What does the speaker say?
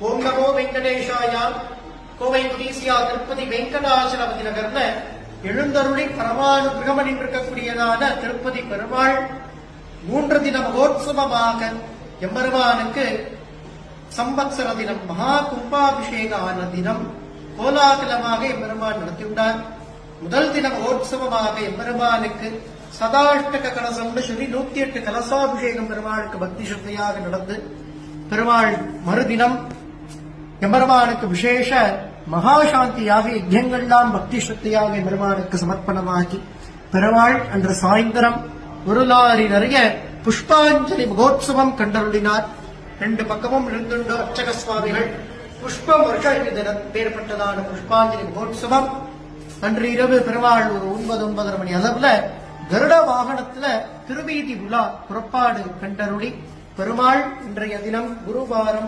ஓம் நமோ வெங்கடேஷாயா. கோவை குதீசியா திருப்பதி வெங்கடாச்சலபதி நகர்ல எழுந்தருளி பரமானுகிரகம் இருக்கக்கூடியதான திருப்பதி பெருமாள் 3 தின மகோத்சவமாக எம்பெருமானுக்கு சம்பத்சர தினம் மகா கும்பாபிஷேக ஆன தினம் கோலாகலமாக எம்பெருமான் நடத்தியுள்ளார். முதல் தின மகோத்சவமாக எம்பெருமானுக்கு சதாஷ்டக கலசம்னு சொல்லி 108 கலசாபிஷேகம் பெருமாளுக்கு பக்தி ஸ்ரத்தையாக நடந்து, பெருமாள் மறுதினம் எம்பெருமானுக்கு விசேஷ மகாசாந்தியாக யஜ்யங்கள்லாம் பக்தி ஸ்ரத்தையாக எம்பெருமானுக்கு சமர்ப்பணமாகி, பெருமாள் அன்று சாயந்தரம் ஒரு லாரி நிறைய புஷ்பாஞ்சலி மகோத்சவம் கண்டருளினார். 2 பக்கமும் இருந்துண்டு அர்ச்சக சுவாமிகள் புஷ்பம் ஏற்பட்டதான புஷ்பாஞ்சலி மகோத்சவம். அன்று இரவு பெருமாள் ஒரு 9-9:30 மணி அளவுல கருட வாகனத்துல திருவீதி உலா புறப்பாடு கண்டருளி, பெருமாள் இன்றைய தினம் குருவாரம்